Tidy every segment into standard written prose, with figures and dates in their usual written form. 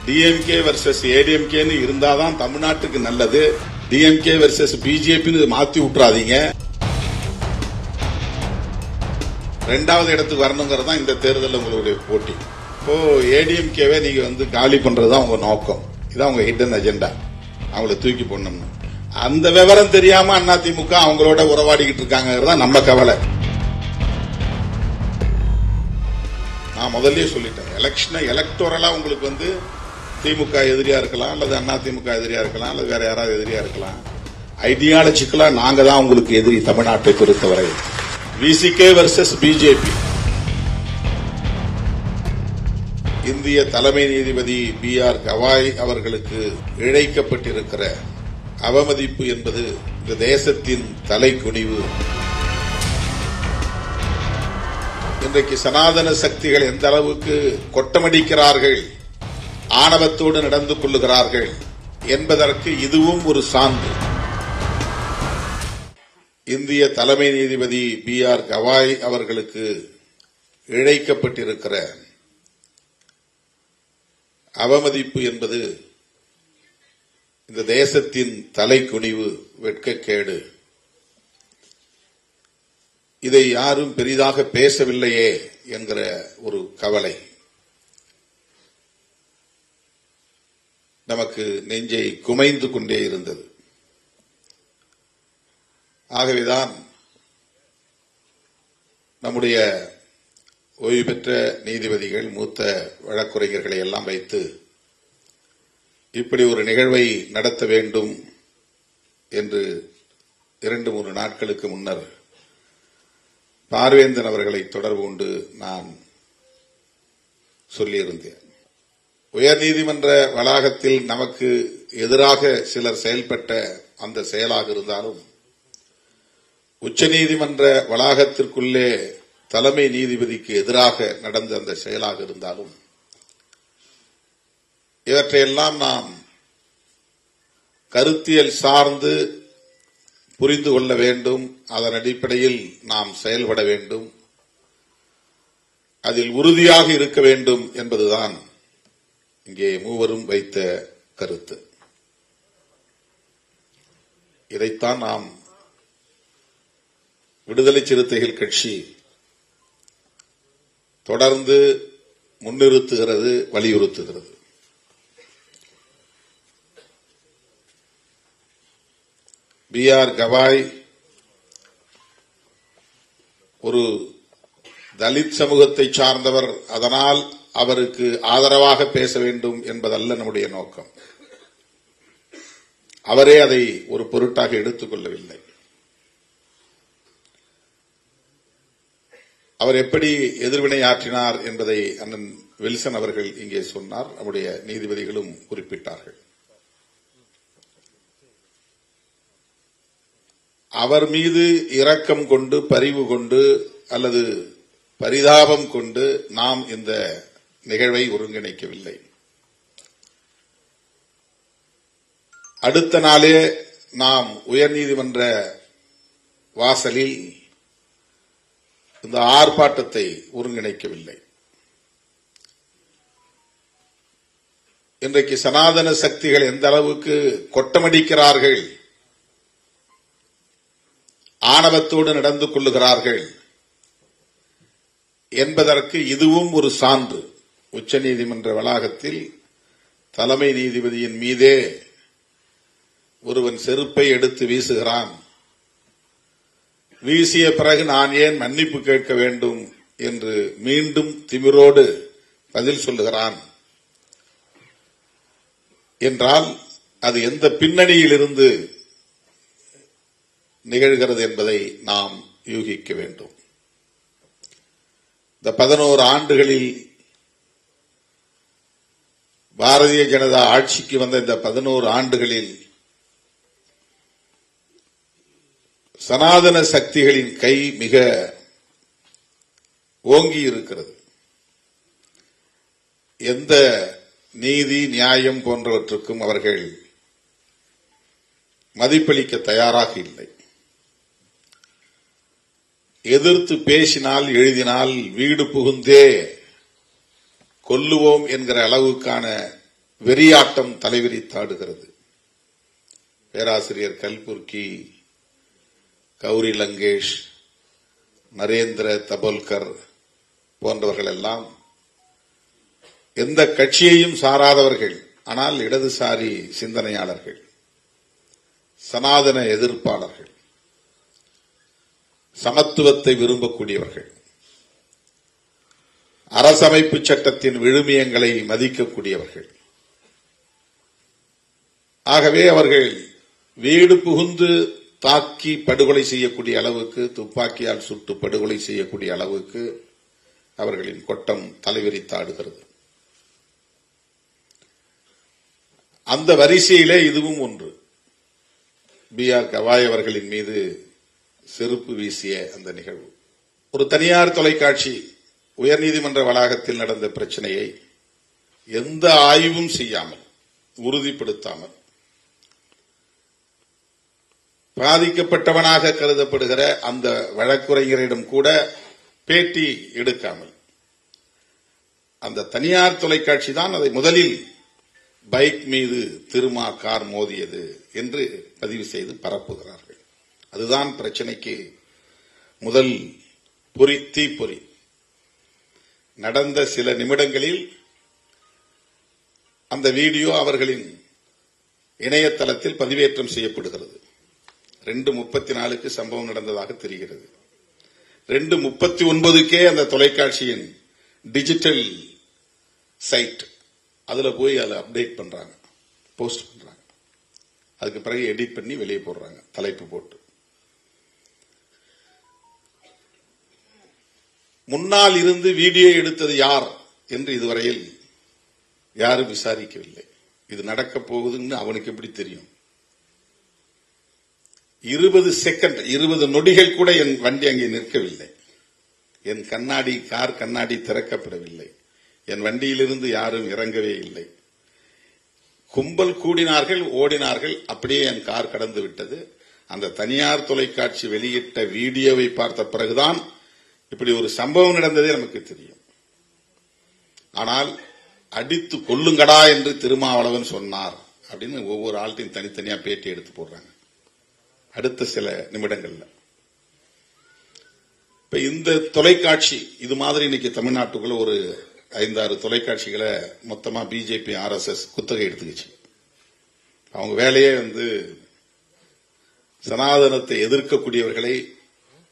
DMK versus ஏடிஎம்கேன்னு இருந்தாதான் தமிழ்நாட்டுக்கு நல்லது. டிஎம்கே வர்சஸ் பிஜேபின்னு மாத்தி விட்டுறாதீங்க. ரெண்டாவது இடத்துக்கு வரணுங்கிறது தான் இந்த தேர்தலில் உங்களுடைய போட்டி. இப்போ ஏடிஎம்கேவை நீங்க காலி பண்றதுதான் உங்க நோக்கம். இதான் உங்க ஹிடன் அஜெண்டா. அவங்கள தூக்கி போடணும். அந்த விவரம் தெரியாம அதிமுக அவங்களோட உறவாடிக்கிட்டு இருக்காங்க நம்ம கவலை. நான் முதல்லயே சொல்லிட்டேன், எலெக்ஷனை எலக்டோரலா உங்களுக்கு திமுக எதிரியா இருக்கலாம், அல்லது அதிமுக எதிரியா இருக்கலாம், அல்லது வேற யாராவது எதிரியா இருக்கலாம். ஐடியாலஜிக்கலா நாங்க தான் உங்களுக்கு எதிரி. தமிழ்நாட்டை பொறுத்தவரை விசிகே வர்சஸ் பிஜேபி. இந்திய தலைமை நீதிபதி BR கவாய் அவர்களுக்கு இழைக்கப்பட்டிருக்கிற அவமதிப்பு என்பது இந்த தேசத்தின் தலைக்குனிவு. இன்றைக்கு சனாதன சக்திகள் எந்த அளவுக்கு கொட்டமடிக்கிறார்கள், ஆணவத்தோடு நடந்து கொள்ளுகிறார்கள் என்பதற்கு இதுவும் ஒரு சான்று. இந்திய தலைமை நீதிபதி BR கவாய் அவர்களுக்கு இழைக்கப்பட்டிருக்கிற அவமதிப்பு என்பது இந்த தேசத்தின் தலைக்குனிவு, வெட்கக்கேடு. இதை யாரும் பெரிதாக பேசவில்லையே என்கிற ஒரு கவலை நமக்கு நெஞ்சை குமைந்து கொண்டே இருந்தது. ஆகவேதான் நம்முடைய ஓய்வு பெற்ற நீதிபதிகள், மூத்த வழக்குரைஞர்களை எல்லாம் வைத்து இப்படி ஒரு நிகழ்வை நடத்த வேண்டும் என்று 2-3 நாட்களுக்கு முன்னர் பார்வேந்தன் அவர்களை தொடர்பு கொண்டு நான் சொல்லியிருந்தேன். உயர்நீதிமன்ற வளாகத்தில் நமக்கு எதிராக சிலர் செயல்பட்ட அந்த செயலாக இருந்தாலும், உச்சநீதிமன்ற வளாகத்திற்குள்ளே தலைமை நீதிபதிக்கு எதிராக நடந்த அந்த செயலாக இருந்தாலும், இவற்றையெல்லாம் நாம் கருத்தியல் சார்ந்து புரிந்து கொள்ள வேண்டும். அதன் அடிப்படையில் நாம் செயல்பட வேண்டும். அதில் உறுதியாக இருக்க வேண்டும் என்பதுதான் இங்கே மூவரும் வைத்த கருத்து. இதைத்தான் நாம் விடுதலை சிறுத்தைகள் கட்சி தொடர்ந்து முன்னிறுத்துகிறது, வலியுறுத்துகிறது. BR கவாய் ஒரு தலித் சமூகத்தை சார்ந்தவர், அதனால் அவருக்கு ஆதரவாக பேச வேண்டும் என்பதல்ல நம்முடைய நோக்கம். அவரே அதை ஒரு பொருட்டாக எடுத்துக் கொள்ளவில்லை. அவர் எப்படி எதிர்வினை ஆற்றினார் என்பதை அண்ணன் வில்சன் அவர்கள் இங்கே சொன்னார். நம்முடைய நீதிபதிகளும் குறிப்பிட்டார்கள். அவர் மீது இரக்கம் கொண்டு, பரிவு கொண்டு அல்லது பரிதாபம் கொண்டு நாம் இந்த நிகழ்வை ஒருங்கிணைக்கவில்லை. அடுத்த நாளே நாம் உயர்நீதிமன்ற வாசலில் இந்த ஆர்ப்பாட்டத்தை ஒருங்கிணைக்கவில்லை. இன்றைக்கு சனாதன சக்திகள் எந்த அளவுக்கு கொட்டமடிக்கிறார்கள், ஆணவத்தோடு நடந்து கொள்ளுகிறார்கள் என்பதற்கு இதுவும் ஒரு சான்று. உச்சநீதிமன்ற வளாகத்தில் தலைமை நீதிபதியின் மீதே ஒருவன் செருப்பை எடுத்து வீசுகிறான். வீசிய பிறகு நான் ஏன் மன்னிப்பு கேட்க வேண்டும் என்று மீண்டும் திமிரோடு பதில் சொல்லுகிறான் என்றால் அது எந்த பின்னணியில் இருந்து நிகழ்கிறது என்பதை நாம் யூகிக்க வேண்டும். இந்த 11 ஆண்டுகளில் பாரதிய ஜனதா ஆட்சிக்கு வந்த இந்த 11 ஆண்டுகளில் சனாதன சக்திகளின் கை மிக ஓங்கி இருக்கிறது. எந்த நீதி, நியாயம் போன்றவற்றுக்கும் அவர்கள் மதிப்பளிக்க தயாராக இல்லை. எதிர்த்து பேசினால், எழுதினால் வீடு புகுந்தே கொல்லுவோம் என்கிற அளவுக்கான வெறியாட்டம் தலைவிரித்தாடுகிறது. பேராசிரியர் கல்புர்கி, கௌரி லங்கேஷ், நரேந்திர தபோல்கர் போன்றவர்கள் எல்லாம் எந்த கட்சியையும் சாராதவர்கள், ஆனால் இடதுசாரி சிந்தனையாளர்கள், சனாதன எதிர்ப்பாளர்கள், சமத்துவத்தை விரும்பக்கூடியவர்கள், அரசமைப்பு சட்டத்தின் விழுமியங்களை மதிக்கக்கூடியவர்கள். ஆகவே அவர்கள் வீடு புகுந்து தாக்கி படுகொலை செய்யக்கூடிய அளவுக்கு, துப்பாக்கியால் சுட்டு படுகொலை செய்யக்கூடிய அளவுக்கு அவர்களின் கொட்டம் தலைவிரித்தாடுகிறது. அந்த வரிசையிலே இதுவும் ஒன்று. B.R. கவாய் அவர்களின் மீது செருப்பு வீசிய அந்த நிகழ்வு. ஒரு தனியார் தொலைக்காட்சி உயர்நீதிமன்ற வளாகத்தில் நடந்த பிரச்சனையை எந்த ஆய்வும் செய்யாமல், உறுதிப்படுத்தாமல், பாதிக்கப்பட்டவனாக கருதப்படுகிற அந்த வழக்குரைஞரிடம் கூட பேட்டி எடுக்காமல், அந்த தனியார் தொலைக்காட்சி தான் அதை முதலில் பைக் மீது திருமா கார் மோதியது என்று பதிவு செய்து பரப்புகிறார்கள். அதுதான் பிரச்சனைக்கு முதல் பொறி, தீப்பொறி. நடந்த சில நிமிடங்களில் அந்த வீடியோ அவர்களின் இணையதளத்தில் பதிவேற்றம் செய்யப்படுகிறது. 2:34 சம்பவம் நடந்ததாக தெரிகிறது. 2:39 அந்த தொலைக்காட்சியின் டிஜிட்டல் சைட் அதுல போய் அதை அப்டேட் பண்றாங்க, போஸ்ட் பண்றாங்க. அதுக்கு பிறகு எடிட் பண்ணி வெளியே போடுறாங்க, தலைப்பு போட்டு. முன்னால் இருந்து வீடியோ எடுத்தது யார் என்று இதுவரையில் யாரும் விசாரிக்கவில்லை. இது நடக்கப் போகுதுன்னு அவனுக்கு எப்படி தெரியும்? 20 செகண்ட், 20 நொடிகள் கூட என் வண்டி அங்கே நிற்கவில்லை. என் கார் கண்ணாடி திறக்கப்படவில்லை. என் வண்டியிலிருந்து யாரும் இறங்கவே இல்லை. கும்பல் கூடினார்கள், ஓடினார்கள். அப்படியே என் கார் கடந்து விட்டது. அந்த தனியார் தொலைக்காட்சி வெளியிட்ட வீடியோவை பார்த்த பிறகுதான் இப்படி ஒரு சம்பவம் நடந்ததே நமக்கு தெரியும். ஆனால் அடித்து கொல்லுங்கடா என்று திருமாவளவன் சொன்னார் அப்படின்னு ஒவ்வொரு ஆள்கிட்டையும் தனித்தனியா பேட்டி எடுத்து போடுறாங்க அடுத்த சில நிமிடங்கள்ல. இப்ப இந்த தொலைக்காட்சி இது மாதிரி இன்னைக்கு தமிழ்நாட்டுக்குள்ள ஒரு 5-6 தொலைக்காட்சிகளை மொத்தமா பிஜேபி, RSS குத்தகை எடுத்துக்கிச்சு. அவங்க வேலையே சனாதனத்தை எதிர்க்கக்கூடியவர்களை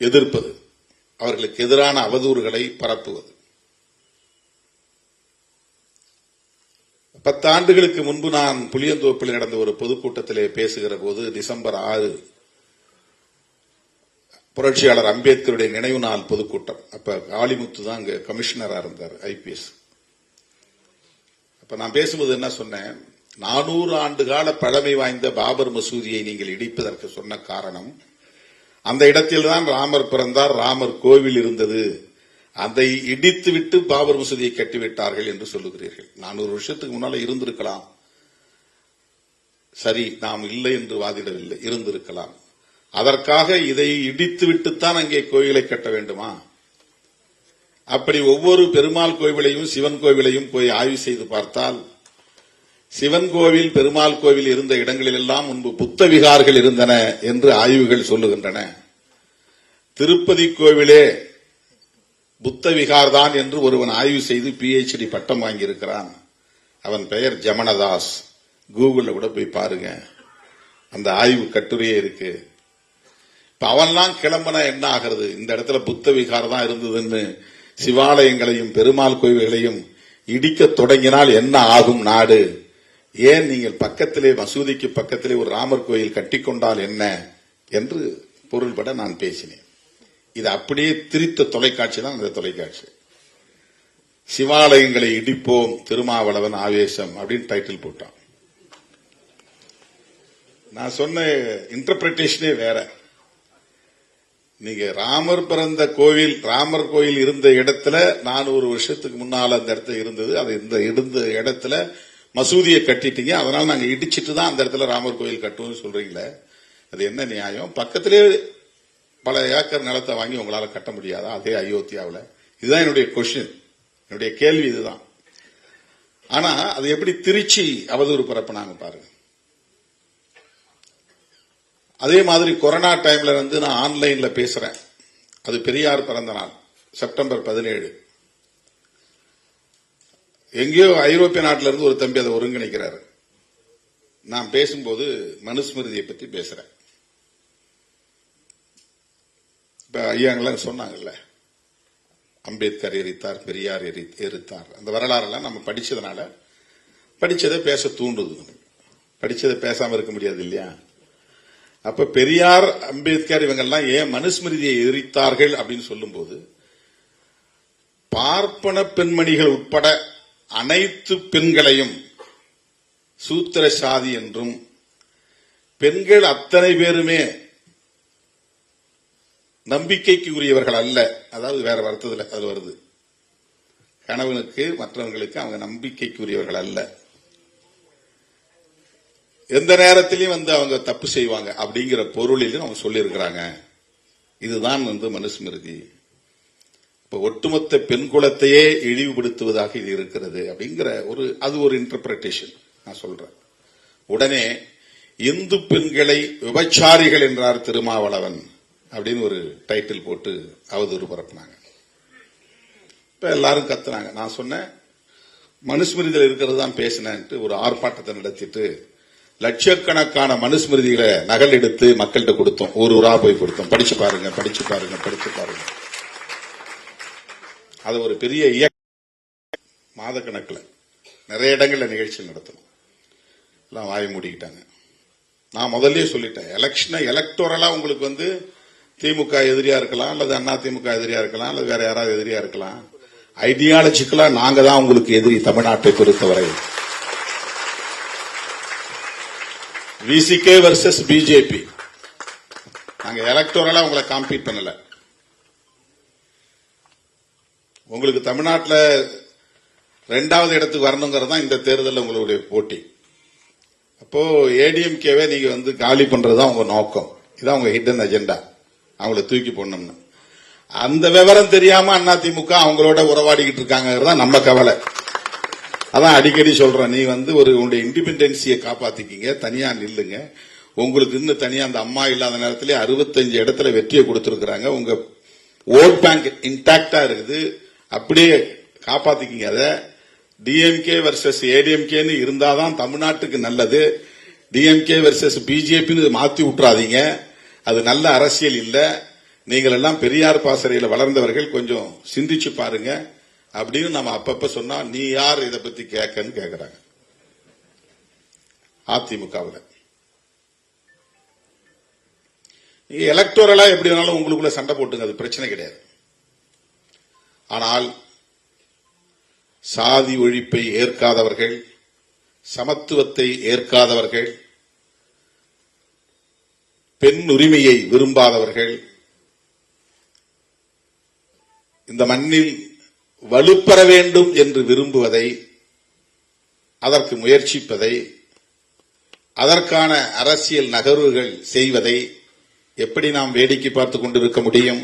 எதிர்ப்பது, அவர்களுக்கு எதிரான அவதூறுகளை பரப்புவது. 10 ஆண்டுகளுக்கு முன்பு நான் புளியந்தோப்பில் நடந்த ஒரு பொதுக்கூட்டத்திலே பேசுகிற போது, டிசம்பர் 6 புரட்சியாளர் அம்பேத்கருடைய நினைவு நாள் பொதுக்கூட்டம். அப்ப காளிமுத்து தான் அங்க கமிஷனரா இருந்தார், IPS. அப்ப நான் பேசும்போது என்ன சொன்னேன், 400 ஆண்டு கால பழமை வாய்ந்த பாபர் மசூதியை நீங்கள் இடிப்பதற்கு சொன்ன காரணம், அந்த இடத்தில்தான் ராமர் பிறந்தார், ராமர் கோவில் இருந்தது, அதை இடித்துவிட்டு பாபர் மசூதியை கட்டிவிட்டார்கள் என்று சொல்லுகிறீர்கள். 400 வருஷத்துக்கு முன்னால இருந்திருக்கலாம், சரி, நாம் இல்லை என்று வாதிடவில்லை, இருந்திருக்கலாம். அதற்காக இதை இடித்துவிட்டுத்தான் அங்கே கோயிலை கட்ட வேண்டுமா? அப்படி ஒவ்வொரு பெருமாள் கோவிலையும் சிவன் கோவிலையும் போய் ஆய்வு செய்து பார்த்தால், சிவன் கோவில், பெருமாள் கோவில் இருந்த இடங்களிலெல்லாம் முன்பு புத்த விகார்கள் இருந்தன என்று ஆய்வுகள் சொல்லுகின்றன. திருப்பதி கோவிலே புத்த விகார் தான் என்று ஒருவன் ஆய்வு செய்து PhD பட்டம் வாங்கியிருக்கிறான். அவன் பெயர் ஜமனதாஸ். கூகுள்ல கூட போய் பாருங்க, அந்த ஆய்வு கட்டுரையே இருக்கு. இப்ப அவன்லாம் கிளம்புனா என்ன ஆகிறது? இந்த இடத்துல புத்த விகார் தான் இருந்ததுன்னு சிவாலயங்களையும் பெருமாள் கோயில்களையும் இடிக்க தொடங்கினால் என்ன ஆகும் நாடு? ஏன் நீங்கள் பக்கத்திலே, மசூதிக்கு பக்கத்திலே ஒரு ராமர் கோயில் கட்டிக்கொண்டால் என்ன என்று பொருள்பட நான் பேசினேன். இது அப்படியே திரித்த தொலைக்காட்சி தான் அந்த தொலைக்காட்சி. சிவாலயங்களை இடிப்போம், திருமாவளவன் ஆவேசம் அப்படின்னு டைட்டில் போட்டான். நான் சொன்ன இன்டர்பிரேஷனே வேற. நீங்க ராமர் பிறந்த கோவில், ராமர் கோயில் இருந்த இடத்துல 400 வருஷத்துக்கு முன்னால அந்த இடத்துல இருந்தது. அது இந்த இருந்த இடத்துல மசூதியை கட்டிட்டீங்க, அதனால நாங்க இடிச்சிட்டு தான் அந்த இடத்துல ராமர் கோயில் கட்டுவோம் சொல்றீங்களே, அது என்ன நியாயம்? பக்கத்திலே பல ஏக்கர் நிலத்தை வாங்கி உங்களால கட்ட முடியாதா அதே அயோத்தியாவில்? இதுதான் என்னுடைய கொஸ்டின், என்னுடைய கேள்வி இதுதான். ஆனா அது எப்படி திருச்சி அவதூறு பரப்புனாங்க பாருங்க. அதே மாதிரி கொரோனா டைம்ல நான் ஆன்லைன்ல பேசுறேன். அது பெரியார் பிறந்த நாள் செப்டம்பர் 17. எங்கேயோ ஐரோப்பிய நாட்டில இருந்து ஒரு தம்பி அதை ஒருங்கிணைக்கிறாரு. நான் பேசும்போது மனுஸ்மிருதியை பத்தி பேசுறேன். இப்ப ஐயாங்கெல்லாம் சொன்னாங்கல்ல, அம்பேத்கர் எரித்தார், பெரியார் எரித்தார், அந்த வரலாறெல்லாம் நம்ம படிச்சதுனால படிச்சதை பேச தூண்டுது. படிச்சதை பேசாம இருக்க முடியாது இல்லையா? அப்ப பெரியார், அம்பேத்கர் இவங்கெல்லாம் ஏன் மனுஸ்மிருதியை எரித்தார்கள் அப்படின்னு சொல்லும்போது, பார்ப்பன பெண்மணிகள் உட்பட அனைத்து பெண்களையும் சூத்திர சாதி என்றும், பெண்கள் அத்தனை பேருமே நம்பிக்கைக்கு உரியவர்கள் அல்ல, அதாவது வேற வருத்தத்தில் அது வருது, கணவனுக்கு மற்றவர்களுக்கு அவங்க நம்பிக்கைக்கு உரியவர்கள் அல்ல, எந்த நேரத்திலையும் அவங்க தப்பு செய்வாங்க அப்படிங்கிற பொருளிலும் அவங்க சொல்லியிருக்கிறாங்க. இதுதான் மனுஸ்மிருதி. இப்ப ஒட்டுமொத்த பெண் குலத்தையே இழிவுபடுத்துவதாக இது இருக்கிறது அப்படிங்கிற அது ஒரு இன்டர்பிரேஷன் நான் சொல்றேன். உடனே இந்து பெண்களை விபச்சாரிகள் என்றார் திருமாவளவன் அப்படின்னு ஒரு டைட்டில் போட்டு அவதூறு பரப்புனாங்க. இப்ப எல்லாரும் கத்துனாங்க. நான் சொன்னேன் மனுஸ்மிருதியில் இருக்கிறது தான் பேசினேன்ட்டு ஒரு ஆர்ப்பாட்டத்தை நடத்திட்டு லட்சக்கணக்கான மனுஸ்மிருதிகளை நகல் எடுத்து மக்கள்கிட்ட கொடுத்தோம். ஊரா போய் கொடுத்தோம். படிச்சு பாருங்க, படிச்சு பாருங்க, படிச்சு பாருங்க. அது ஒரு பெரிய மாத கணக்கில் நிறைய இடங்கள்ல நிகழ்ச்சி நடத்தணும். எல்லாம் வாய் மூடிக்கிட்டாங்க. நான் முதல்லயே சொல்லிட்டேன், எலக்டோரலா உங்களுக்கு திமுக எதிரியா இருக்கலாம், அல்லது அண்ணா திமுக எதிரியா இருக்கலாம், அல்லது வேற யாராவது எதிரியா இருக்கலாம். ஐடியாலஜிக்கலா நாங்க தான் உங்களுக்கு எதிரி. தமிழ்நாட்டை பொறுத்தவரை விசிகே வர்சஸ் பிஜேபி. நாங்க எலக்டோரலா உங்களை காம்பீட் பண்ணல. உங்களுக்கு தமிழ்நாட்டில் 2வது இடத்துக்கு வரணுங்கிறது தான் இந்த தேர்தலில் உங்களுடைய போட்டி. அப்போ ஏடிஎம்கேவே நீங்க காலி பண்றதுதான் உங்க நோக்கம். இதான் உங்க ஹிடன் அஜெண்டா, அவங்கள தூக்கி போடணும்னு. அந்த விவரம் தெரியாம அதிமுக அவங்களோட உறவாடிக்கிட்டு இருக்காங்க நம்ம கவலை. அதான் அடிக்கடி சொல்றேன், நீ உங்களுடைய இண்டிபெண்டன்சியை காப்பாத்திக்கிங்க, தனியா நில்லுங்க. உங்களுக்கு இன்னும் தனியா அந்த அம்மா இல்லாத நேரத்திலே 65 இடத்துல வெற்றியை கொடுத்திருக்கிறாங்க. உங்க ஓட் பேங்க் இன்டாக்டா இருக்குது, அப்படியே காப்பாத்திக்கிங்க. அதை டிஎம்கே வர்சஸ் ஏடிஎம்கேன்னு இருந்தாதான் தமிழ்நாட்டுக்கு நல்லது. டிஎம்கே வர்சஸ் பிஜேபின்னு மாத்தி விட்டுறாதீங்க. அது நல்ல அரசியல் இல்ல. நீங்கள் எல்லாம் பெரியார் பாசறையில் வளர்ந்தவர்கள், கொஞ்சம் சிந்திச்சு பாருங்க அப்படின்னு நம்ம அப்பப்ப சொன்னா, நீ யார் இதை பத்தி கேட்கன்னு கேட்கிறாங்க அதிமுகவில். நீங்க எலக்டோரலா எப்படி வேணாலும் உங்களுக்குள்ள சண்டை போட்டுங்க, அது பிரச்சனை கிடையாது. ஆனால் சாதி ஒழிப்பை ஏற்காதவர்கள், சமத்துவத்தை ஏற்காதவர்கள், பெண் உரிமையை விரும்பாதவர்கள், இந்த மண்ணில் வலுப்பெற வேண்டும் என்று விரும்புவதை, அதற்கு முயற்சிப்பதை, அதற்கான அரசியல் நகர்வுகள் செய்வதை எப்படி நாம் வேடிக்கை பார்த்துக் கொண்டிருக்க முடியும்?